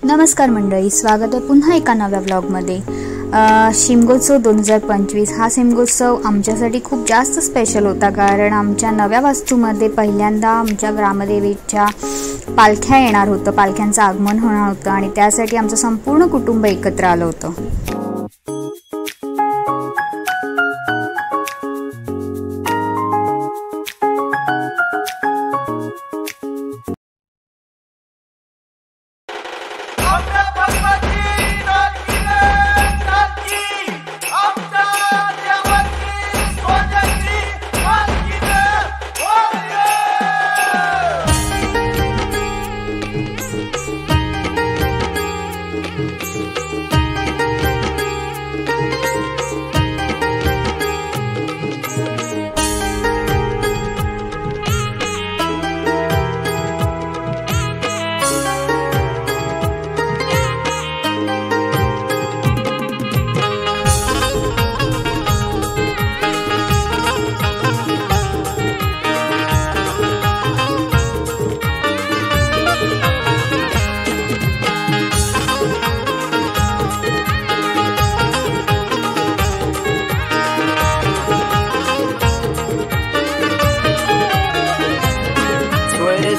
नमस्कार मंडळी, स्वागत आहे पुन्हा एका नव्या व्लॉगमध्ये। शिमगोत्सव 2025 हा शिमगोत्सव आमच्यासाठी खूप जास्त स्पेशल होता, कारण आमच्या नव्या वास्तूमध्ये पहिल्यांदा आमच्या ग्रामदेवीच्या पालख्या येणार होतं, पालख्यांचं आगमन होणार होतं आणि त्यासाठी आमचं संपूर्ण कुटुंब एकत्र आलं होतं।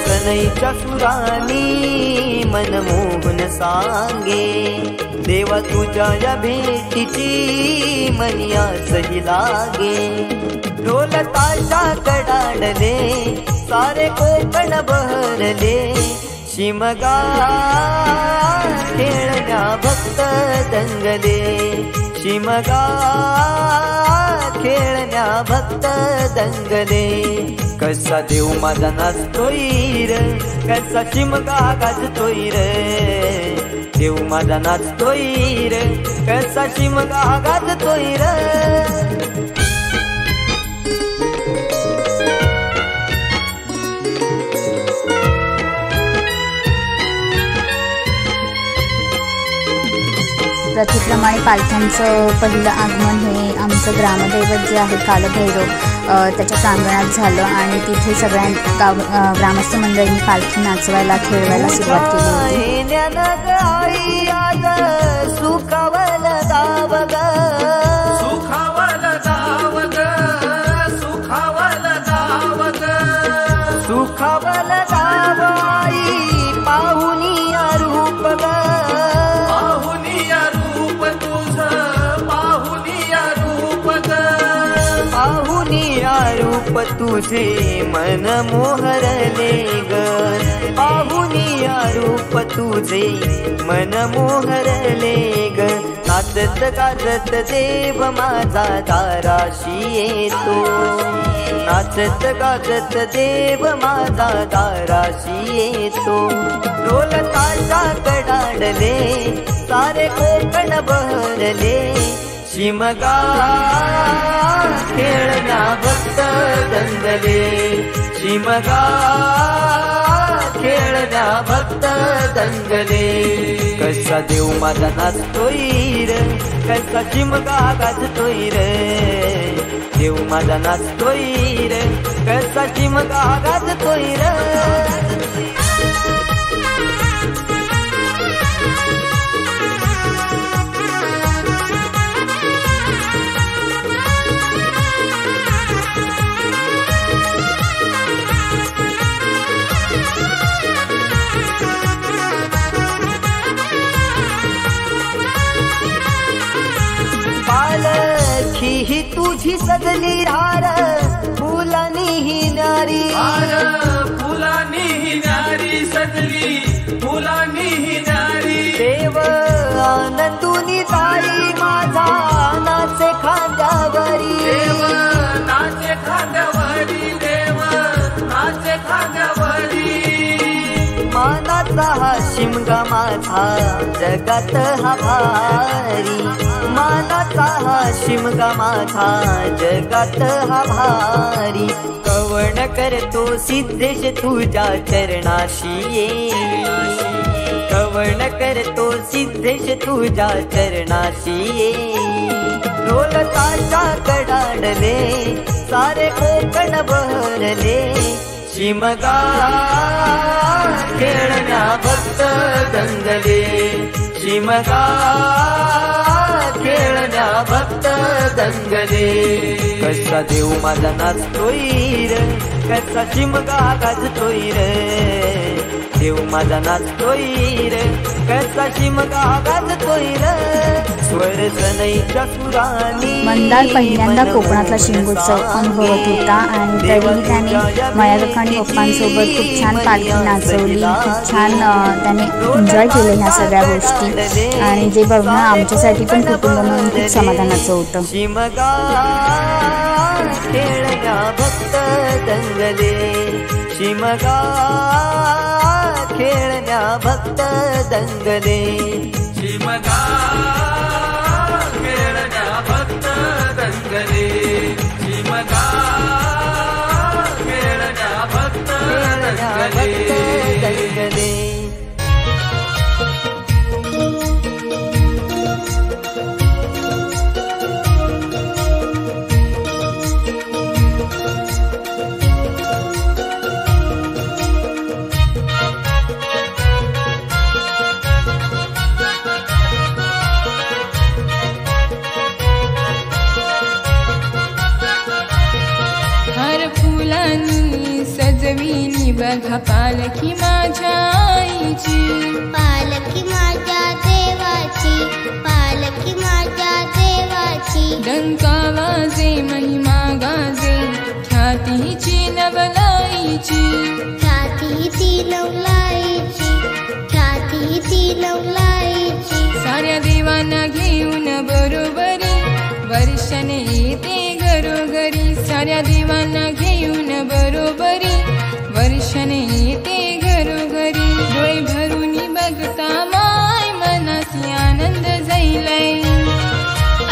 सनईच्या सुरानी मनमोहन सांगे, देवा तुझ्या या भेटीची मनी आसही लागे। ढोल ताशा कडाडले, सारे कोकण बहरले, शिमगा खेळण्या भक्त दंगले, शिमगा खेळण्या भक्त दंगले। कसा देव माझा नाचतोय रे, कसा शिमगा गाजतोय रे, देव माझा नाचतोय रे, कसा शिमगा गाजतोय रे। प्रथेप्रमाणे पालख्यांचं पहिलं आगमन हे आमचं ग्रामदैवत जे आहे कालभैरव त्याच्या प्रांगणात झालं आणि तिथे सगळ्या ग्रामस्थ मंडळींनी पालखी नाचवायला खेळवायला सुरुवात केली रूप तुझे मन मोहरले ग, पाहुनिया रूप तुझे मन मोहरले ग। नाचत गाजत देव माझा दाराशी येतो, नाचत गाजत देव माझा दाराशी येतो। ढोल ताशा कडाडले, सारे कोकण बहरले, शिमगा खेळण्या भक्त दंगले, शिमगा खेळण्या भक्त दंगले। कसा देव माझा नाचतोय रे, कसा शिमगा गाजतोय रे, देव माझा नाचतोय रे, कसा शिमगा गाजतोय रे। पालखी ही तुझी सजली रार, फुलानी ही नारी, फुलानी ही नारी सजली, फुलानी ही नारी। देव आनंदुनी ताई माझा नाचे खांद्यावरी, देव नाचे खांद्यावरी, देव नाचे खांद्यावरी। मानाचा हा शिमगा माझा जगात हा भारी, मानाचा हा शिमगा माझा जगात हा भारी। कवण करतो सिद्धेश तुझ्या चरणाशी ये, कवण करतो सिद्धेश तुझ्या चरणाशी ये। ढोल ताशा कडाडले, सारे कोकण बहरले, शिमगा खेळण्या भक्त दंगले। शिमगा खेळण्या भक्त दंगले कसा देव माझा नाचतोय रे कसा शिमगा गाजतोय रे देव माझा नाचतोय रे कसा शिमगा गाजतोय रे स्वर सनईच्या सुरानी मंदार पहिल्यांदा कोकणातला शिमगोत्सव अनुभवत होता आणि तरीही त्याने मायाकाका आणि पप्पांसोबत खूप छान पालखी नाचवली खूप छान त्याने एन्जॉय केलं ह्या सगळ्या गोष्टी आणि जे बघणं आमच्यासाठी पण कुटुंब म्हणून खूप समाधानाचं होतं. शिमगा खेळण्या भक्त दंगले शिमगा खेळण्या भक्त दंगले शिमगा खेळण्या भक्त दंगले शिमगा खेळण्या भक्त दंगले सजविली बघा पालखी माझ्या आईची पालखी माझ्या देवाची पालखी माझ्या देवाची डंका वाजे महिमा गाजे ख्यातीची नवलाईची ख्याती ती नवलाईची ख्याती ती नवलाईची साऱ्या देवांना घेऊन बरोबरी वर्षाने येते घरोघरी साऱ्या देवांना घेऊन बरोबरी वर्षाने येते घरोघरी डोळे भरून बघता माय मनासी आनंद जाईलाय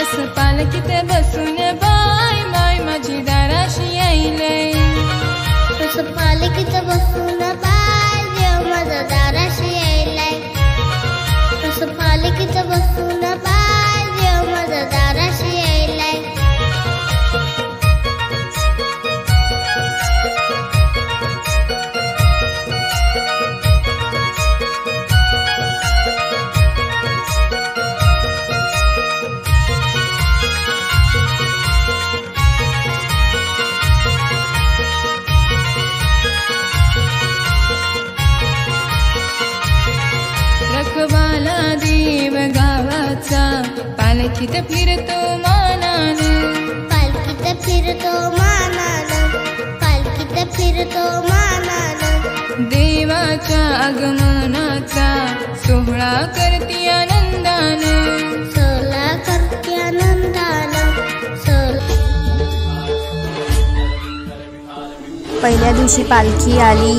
असं पालखीत बसून बाय माय माझी दाराशी यायलय असं पालखीत बसून बाय देव माझा दाराशी यायलाय असं पालखीत बसून बाय देव माझा दाराशी यायलाय रखवाला देव गावाचा पालखीत फिरतो मानानं पालखीत फिरतो मानानं पालखीत फिरतो मानानं देवाच्या आगमनाचा सोहळा करती आनंदानं सोला करते आनंदानं पहिल्या दिवशी पालखी आली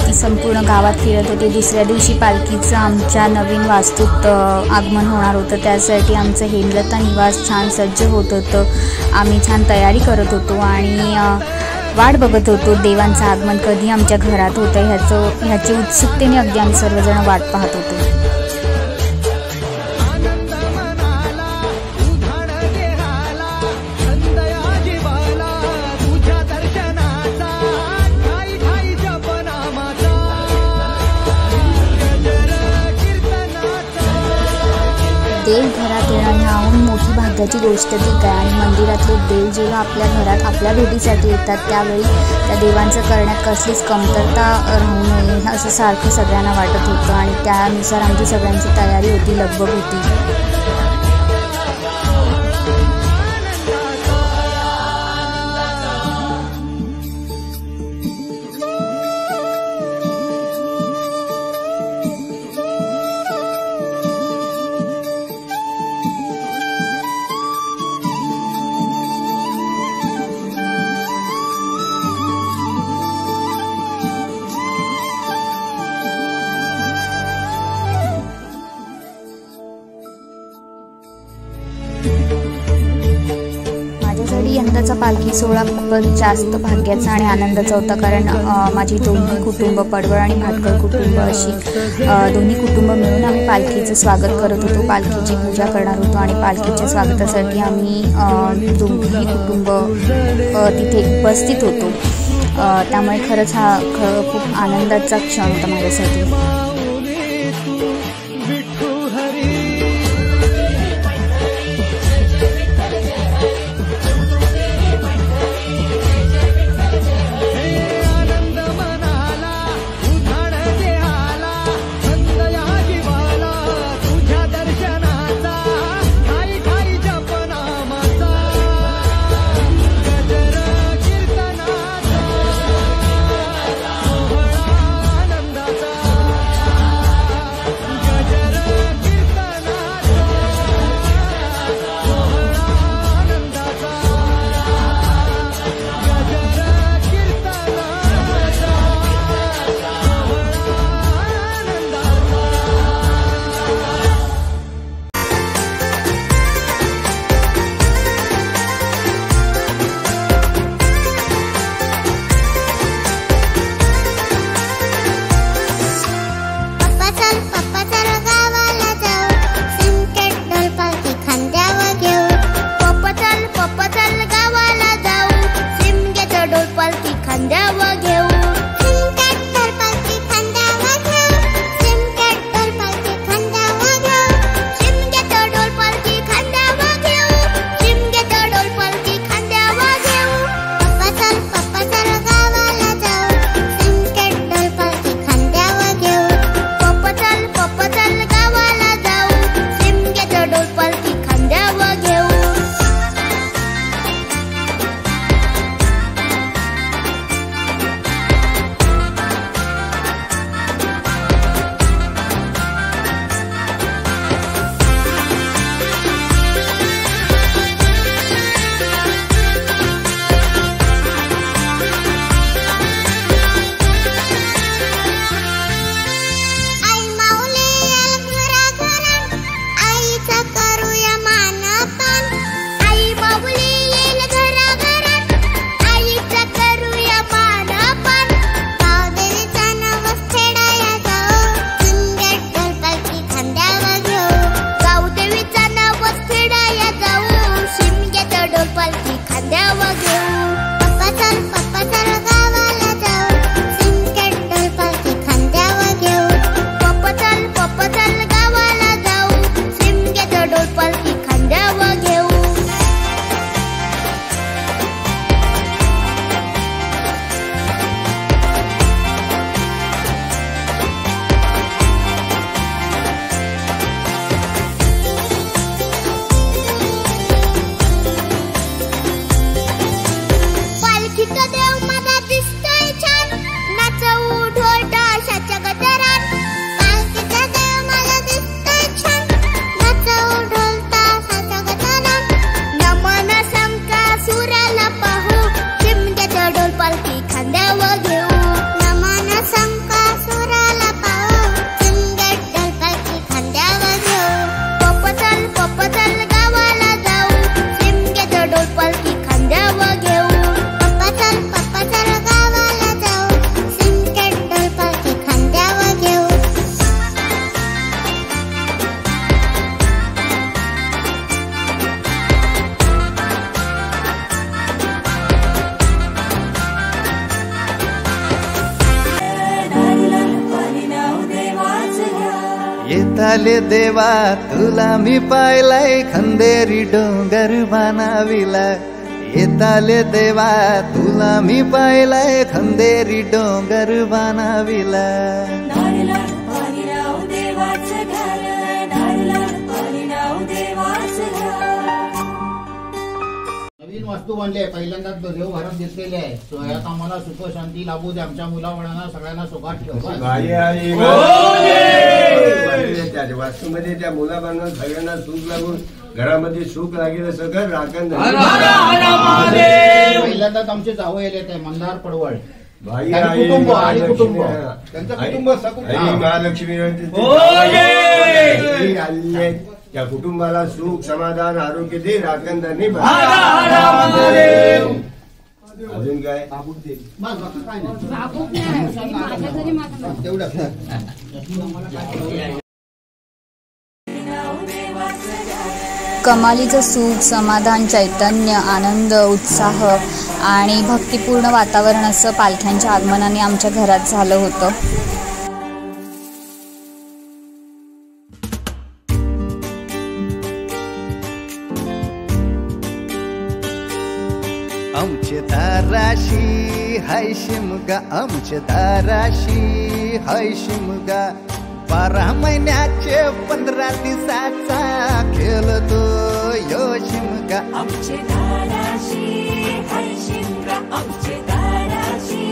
ती संपूर्ण गावात फिरत होती दुसऱ्या दिवशी पालखीचं आमच्या नवीन वास्तूत आगमन होणार होतं त्यासाठी आमचं हेमलता निवास छान सज्ज होत होतं आम्ही छान तयारी करत होतो आणि वाट बघत होतो देवांचं आगमन कधी आमच्या घरात होतं ह्याची उत्सुकतेने अगदी आम्ही सर्वजण वाट पाहत होतो. देव घरात येणं ह्याहून मोठी भाग्याची गोष्ट ती काय आणि मंदिरातले देव जेव्हा आपल्या घरात आपल्या भेटीसाठी येतात त्यावेळी त्या देवांचं करण्यात कसलीच कमतरता राहू नये असं सारखं सगळ्यांना वाटत होतं आणि त्यानुसार आमची सगळ्यांची तयारी होती लगबग होती. यंदाचा पालखी सोहळा खूपच जास्त भाग्याचा आणि आनंदाचा होता कारण माझी दोन्ही कुटुंब पडवळ आणि भाटकर कुटुंब अशी दोन्ही कुटुंब मिळून आम्ही पालखीचं स्वागत करत होतो पालखीची पूजा करणार होतो आणि पालखीच्या स्वागतासाठी आम्ही दोन्ही कुटुंब तिथे उपस्थित होतो त्यामुळे खरंच हा खूप आनंदाचा क्षण होता माझ्यासाठी. येताले देवा तुला मी पाहिलाय खंदेरी डोंगर बनाविला येताले देवा तुला मी पाहिलाय खंदेरी डोंगर बनाविला नवीन वास्तू बांधली आहे पहिल्यांदाच देव घरात घेतलेले आहे सोयात आम्हाला सुख शांती लाभू दे आमच्या मुलाबाळांना सगळ्यांना सुखात ठेवा वास्तूमध्ये त्या मुलाबाळांना सगळ्यांना सुख लागून घरामध्ये सुख लागेल सगळं राखण पहिल्यांदाच आमचे जावं येत आहे मंदार पडवळ कुटुंब त्यांचं कुटुंब महालक्ष्मी त्या कुटुंबाला सुख समाधान आरोग्य दे राखण अजून काय तेवढं कमालीचं सुख समाधान चैतन्य आनंद उत्साह आणि भक्तिपूर्ण वातावरण असं पालख्यांच्या आगमनाने आमच्या घरात झालं होतं. आमचे दाराशी हाय शिमगा आमचे दाराशी हाय शिमगा 12 महिन्याचे 15 दिवसाचा खेळतो यो शिमगा आमचे दाराशी हाय शिमगा आमचे दाराशी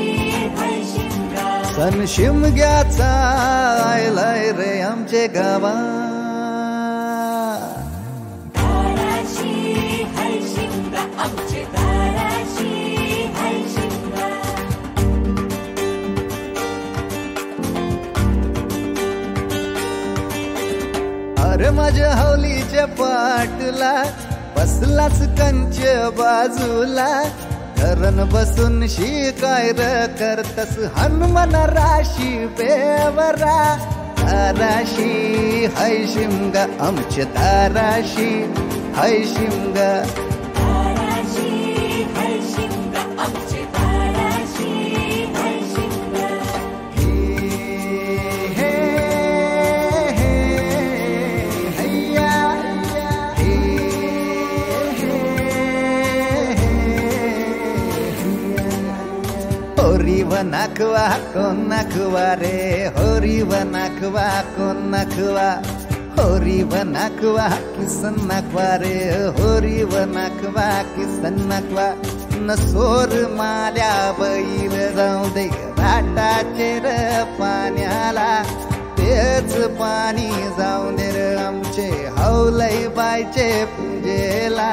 हाय शिमगा सण शिमग्याचा आयलाय रे आमचे गावा दाराशी हाय शिमगा आमचे दाराशी हाय शिमगा अरे माझ्या हौलीच्या पाटला बसलाच कंच बाजूला धरण बसून शिकाय र करतस हनुमान राशी बेवरा दाराशी हाय शिमगा आमचे दाराशी हाय शिमगा दाराशी हाय शिमगा आमचे दाराशी हाय शिमगा होरी वनाखवा कोण नाखवा रे होरी वनाखवा कोण नाखवा होरी वनाखवा किसन नाखवा रे होरी वनाखवा किसन नाखवा नसोर माल्या बैल जाऊ दे घाटाचे र पाण्याला तेच पाणी जाऊ दे र आमचे हौलई बायचे पूजेला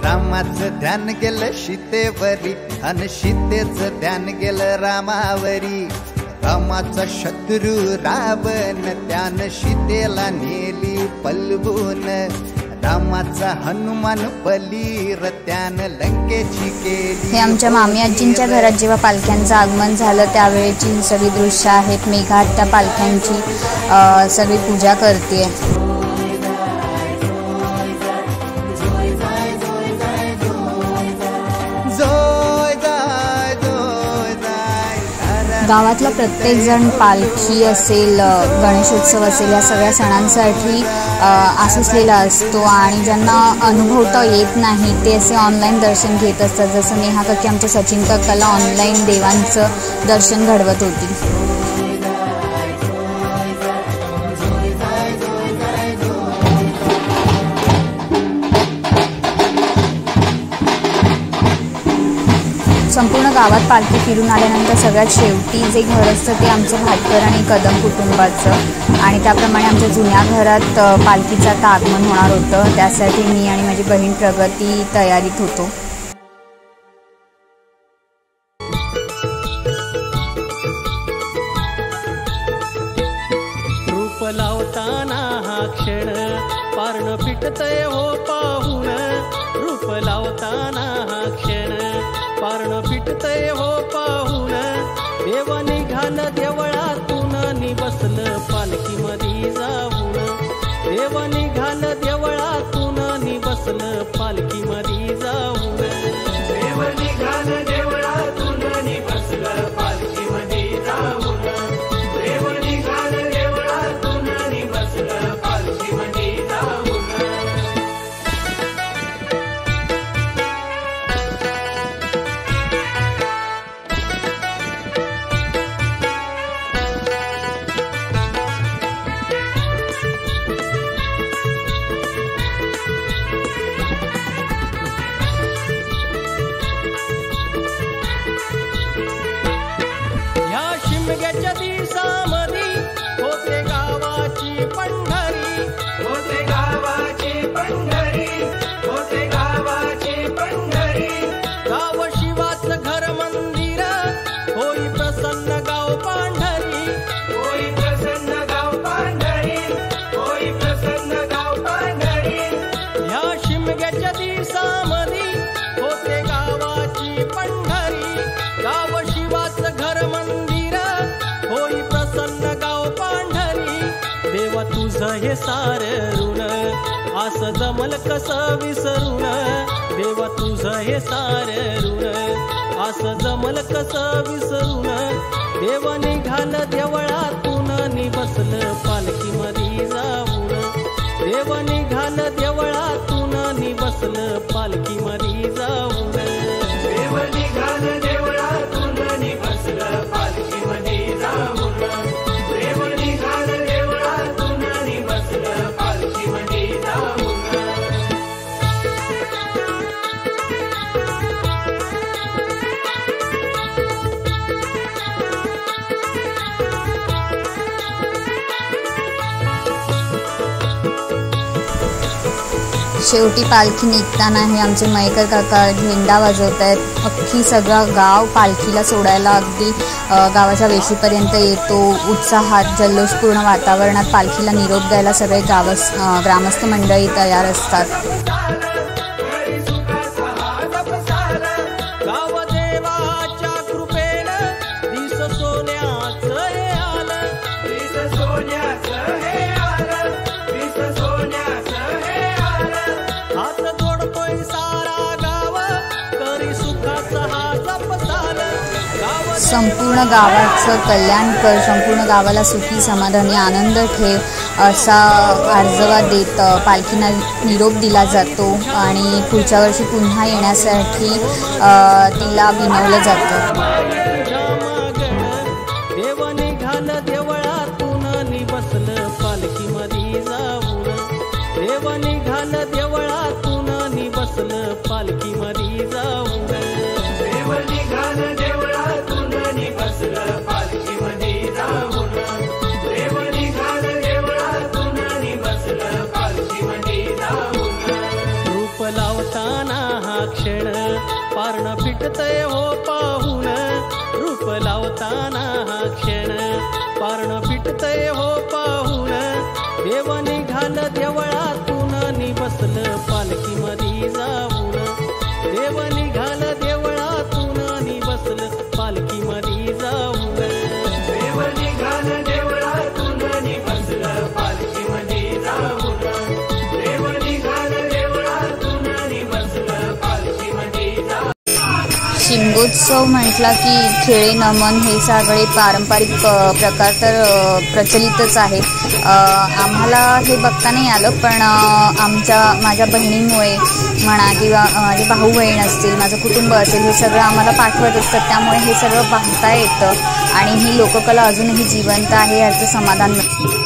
रामाचं ध्यान गेलं सीतेवरी आणि सीतेचं ध्यान गेलं रामावरी रामाचा शत्रू रावण त्यानं सीतेला नेली पलवून रामाचा हनुमान बलीर त्यानं लंकेची केली. हे आमच्या मामी आजींच्या घरात जेव्हा पालख्यांचं आगमन झालं त्यावेळेची ही सगळी दृश्य आहेत. मेघात त्या पालख्यांची सगळी पूजा करते. गावातला प्रत्येक जण पालखी असेल गणेशोत्सव असेल या सगळ्या सणांसाठी आसुसलेला असतो आणि ज्यांना अनुभवता येत नाही ते असे ऑनलाईन दर्शन घेत असतात. जसं नेहा काकी आमच्या सचिन काकाला ऑनलाईन देवांचं दर्शन घडवत होती. संपूर्ण गावात पालखी फिरून आल्यानंतर सगळ्यात शेवटी जे घर असतं ते आमचं भाटकर आणि कदम कुटुंबाचं आणि त्याप्रमाणे आमच्या जुन्या घरात पालखीचं आता आगमन होणार होतं. त्यासाठी मी आणि माझी बहीण प्रगती तयारीत होतो. रूप लावताना हा क्षण पारण पिटतय हो पाहून रूप लावताना हा क्षण पारण पिटतय हो पाहून देव निघाल देवळातून नि बसलं पालखीमध्ये जाऊन देव निघाल देवळातून नि बसलं पालखीमध्ये जाऊन देव निघाल देवळातून नि बसलं पालखीमध्ये जाऊन देव निघाल देवळातून नि बसलं तुझं हे सार ऋण, असं जमल कसं विसरून देवा तुझं हे सार ऋण, असं जमल कसं विसरून देव निघाल देवळातून नि बसलं पालखीमध्ये जाऊन, देव निघाल देवळातून नि बसलं पालखीमध्ये जाऊन, देव निघाल देवळातून नि बसलं पालखीमध्ये जाऊन, देव निघाल देवळातून नि बसलं पालखीमध्ये जाऊन. शेवटी पालखी निघताना हे आमचे मयेकर काका झेंडा वाजवत आहेत. अख्खी सगळं गाव पालखीला सोडायला अगदी गावाच्या वेशीपर्यंत येतो. उत्साहात जल्लोषपूर्ण वातावरणात पालखीला निरोप द्यायला सगळे ग्रामस्थ मंडळी तयार असतात. संपूर्ण गावाचं कल्याण कर, संपूर्ण गावाला सुखी समाधानी आनंद ठेव असा आर्जवा देत पालखीला निरोप दिला जातो आणि पुढच्या वर्षी पुन्हा येण्यासाठी तिला विनवलं जातं. देव निघाल देवळातून नि बसलं पालखीमध्ये जाऊन, देव निघाल देवळातून नि बसलं पालखीमध्ये जाऊन, देव निघाल देवळातून नि बसलं पालखीमध्ये जाऊन, देव निघाल देवळातून नि बसलं पालखीमध्ये जाऊन. रूप लावताना हा क्षण पारण फिटतय हो पाहून, रूप लावताना हा क्षण पारण फिटतय हो पाहून, देव निघाल देवळातून नि बसलं पालखीमध्ये जाऊन, देव निघाल देवळातून नि बसलं पालखीमध्ये जाऊन, देव निघाल देवळातून नि बसलं पालखीमध्ये जाऊन, देव निघाल देवळातून नि बसलं पालखीमध्ये जाऊन. शिमगोत्सव म्हटला की खेळे नमन हे सगळे पारंपरिक प्रकार तर प्रचलितच आहेत. आम्हाला हे बघता नाही आलं, पण माझ्या बहिणींमुळे म्हणा किंवा माझे भाऊ बहीण असतील, माझं कुटुंब असेल, हे सगळं आम्हाला पाठवत असतात. त्यामुळे हे सगळं पाहता येतं आणि ही लोककला अजूनही जिवंत आहे याचं समाधान मिळतं.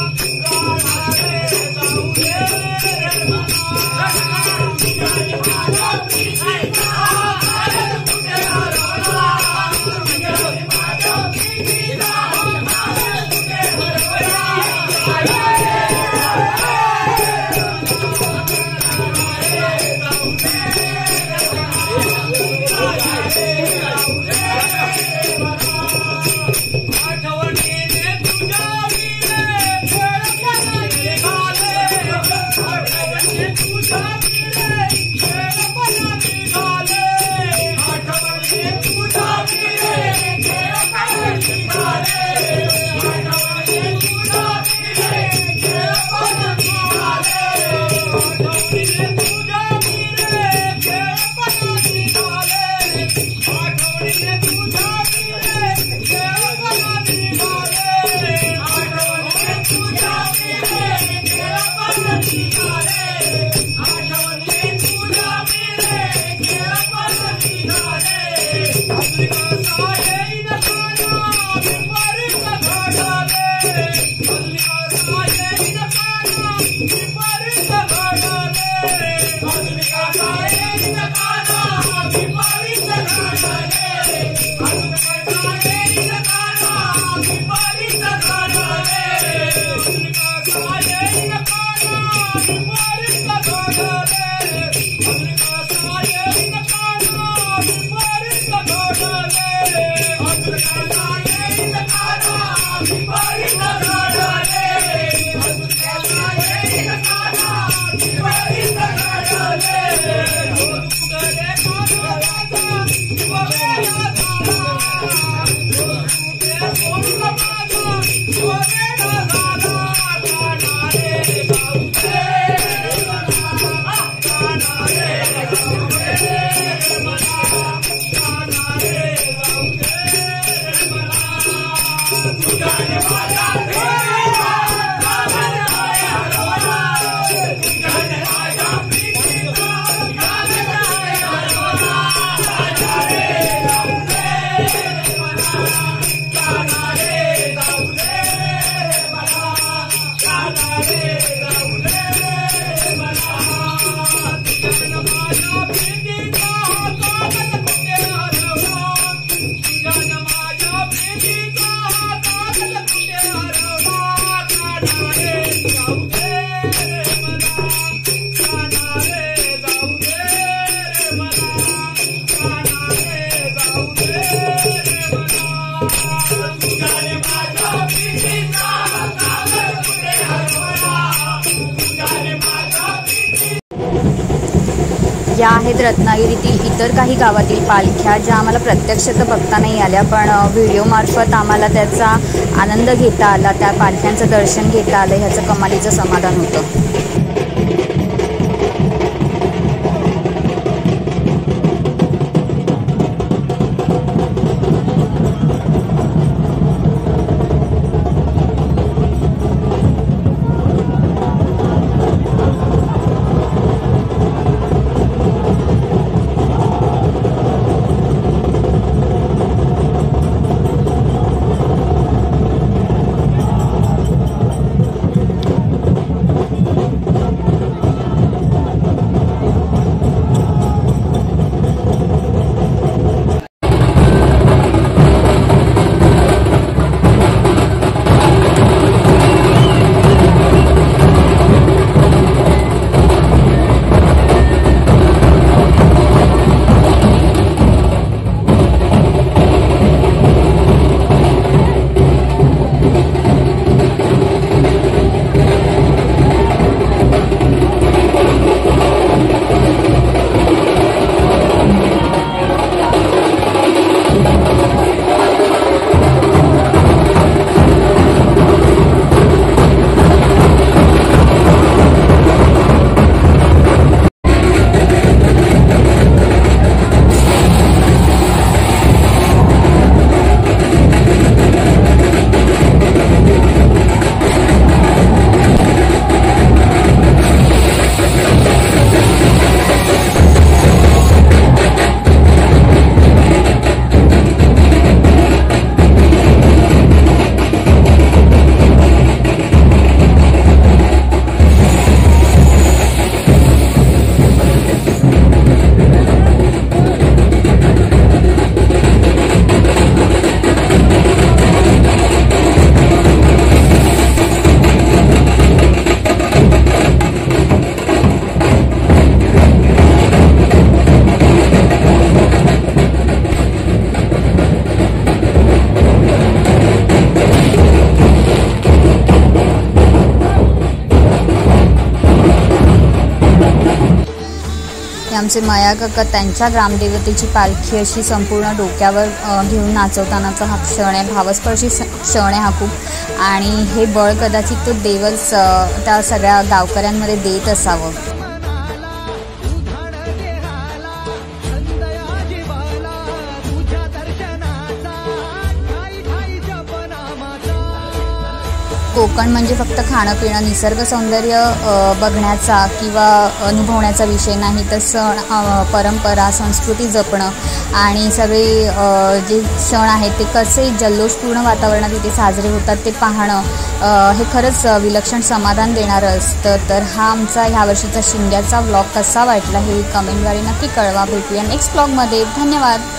Hey! या आहेत रत्नागिरीतील इतर काही गावातील पालख्या, ज्या आम्हाला प्रत्यक्ष तर बघता नाही आल्या, पण व्हिडिओमार्फत आम्हाला त्याचा आनंद घेता आला, त्या पालख्यांचं दर्शन घेता आलं, ह्याचं कमालीचं समाधान होतं. आमचे माया काका त्यांच्या ग्रामदेवतेची पालखी अशी संपूर्ण डोक्यावर घेऊन नाचवतानाचा हा क्षण आहे, भावस्पर्शी क्षण आहे हा खूप. आणि हे बळ कदाचित तो देवच त्या सगळ्या गावकऱ्यांमध्ये देत असावं. कोकण म्हणजे फक्त खाणं पिणं, निसर्ग सौंदर्य बघण्याचा किंवा अनुभवण्याचा विषय नाही, तर सण, परंपरा, संस्कृती जपणं आणि सगळे जे सण आहेत ते कसे जल्लोषपूर्ण वातावरणात इथे साजरे होतात ते पाहणं हे खरंच विलक्षण समाधान देणारं असतं. तर हा आमचा ह्या वर्षीचा शिमग्याचा व्लॉग कसा वाटला हे कमेंटद्वारे नक्की कळवा. भेटूया नेक्स्ट व्लॉगमध्ये. धन्यवाद.